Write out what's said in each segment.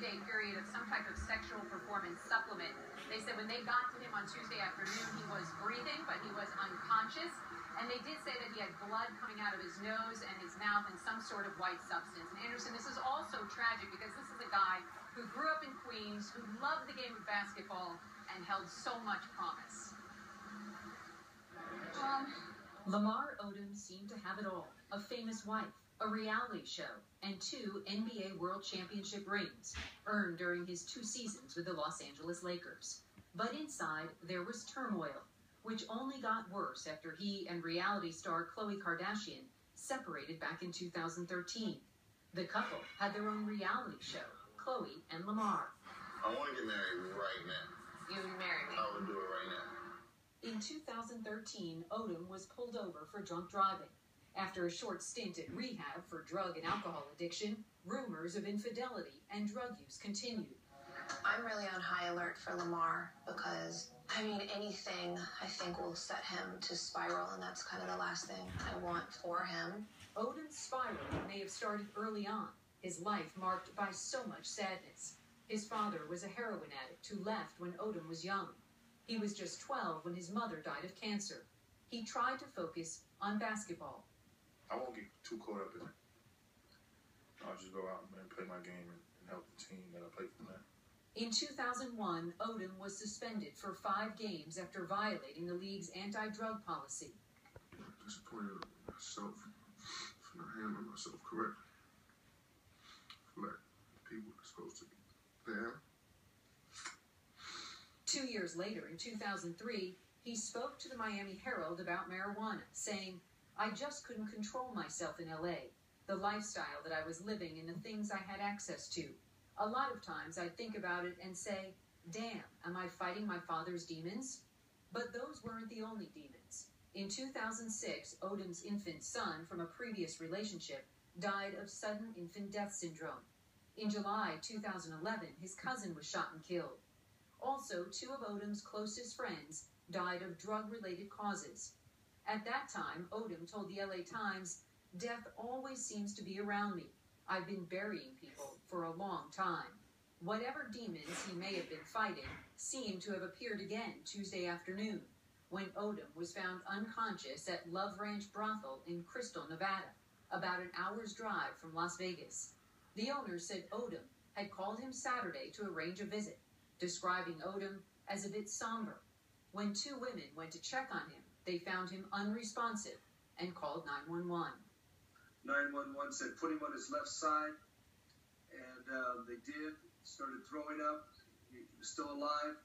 2-day period of some type of sexual performance supplement. They said when they got to him on Tuesday afternoon, he was breathing, but he was unconscious. And they did say that he had blood coming out of his nose and his mouth and some sort of white substance. And Anderson, this is also tragic because this is a guy who grew up in Queens, who loved the game of basketball, and held so much promise. Lamar Odom seemed to have it all: a famous wife, a reality show, and 2 NBA World Championship rings, earned during his 2 seasons with the Los Angeles Lakers. But inside, there was turmoil, which only got worse after he and reality star Khloe Kardashian separated back in 2013. The couple had their own reality show, Khloe and Lamar. I want to get married right now. You would marry me? I would do it right now. In 2013, Odom was pulled over for drunk driving. After a short stint at rehab for drug and alcohol addiction, rumors of infidelity and drug use continued. I'm really on high alert for Lamar because, anything I think will set him to spiral, and that's kind of the last thing I want for him. Odom's spiral may have started early on, his life marked by so much sadness. His father was a heroin addict who left when Odom was young. He was just 12 when his mother died of cancer. He tried to focus on basketball. I won't get too caught up in it. I'll just go out and play my game and help the team that I play for now. In 2001, Odom was suspended for 5 games after violating the league's anti-drug policy. I'm disappointed in myself for not handling myself correctly. I feel like people are supposed to be there. 2 years later, in 2003, he spoke to the Miami Herald about marijuana, saying, "I just couldn't control myself in LA, the lifestyle that I was living and the things I had access to. A lot of times I'd think about it and say, damn, am I fighting my father's demons?" But those weren't the only demons. In 2006, Odom's infant son from a previous relationship died of sudden infant death syndrome. In July 2011, his cousin was shot and killed. Also, 2 of Odom's closest friends died of drug-related causes. At that time, Odom told the LA Times, "Death always seems to be around me. I've been burying people for a long time." Whatever demons he may have been fighting seemed to have appeared again Tuesday afternoon, when Odom was found unconscious at Love Ranch Brothel in Crystal, Nevada, about an hour's drive from Las Vegas. The owner said Odom had called him Saturday to arrange a visit, describing Odom as a bit somber. When 2 women went to check on him, they found him unresponsive and called 911. 911 said put him on his left side, and they did. Started throwing up. He was still alive.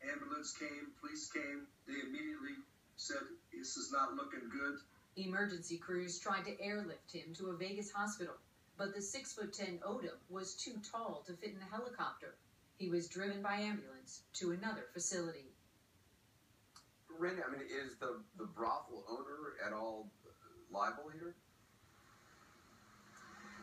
Ambulance came, police came. They immediately said, "This is not looking good." Emergency crews tried to airlift him to a Vegas hospital, but the 6'10" Odom was too tall to fit in the helicopter. He was driven by ambulance to another facility. Randy, is the brothel owner at all liable here?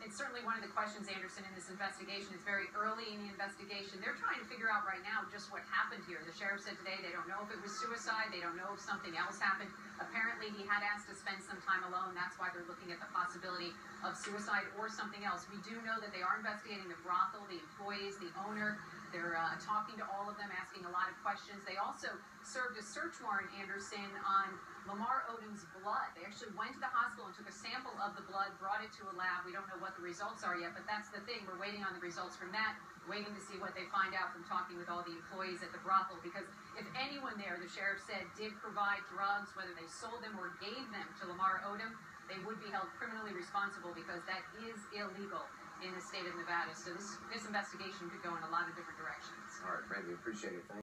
It's certainly one of the questions, Anderson, in this investigation. It's very early in the investigation. They're trying to figure out right now just what happened here. The sheriff said today they don't know if it was suicide. They don't know if something else happened. Apparently, he had asked to spend some time alone. That's why they're looking at the possibility of suicide or something else. We do know that they are investigating the brothel, the employees, the owner. They're talking to all of them, asking a lot of questions. They also served a search warrant, Anderson, on Lamar Odom's blood. They actually went to the hospital and took a sample of the blood, brought it to a lab. We don't know what the results are yet, but that's the thing. We're waiting on the results from that, waiting to see what they find out from talking with all the employees at the brothel. Because if anyone there, the sheriff said, did provide drugs, whether they sold them or gave them to Lamar Odom, they would be held criminally responsible because that is illegal in the state of Nevada. So this investigation could go in a lot of different directions. All right, Randy, appreciate it. Thank you.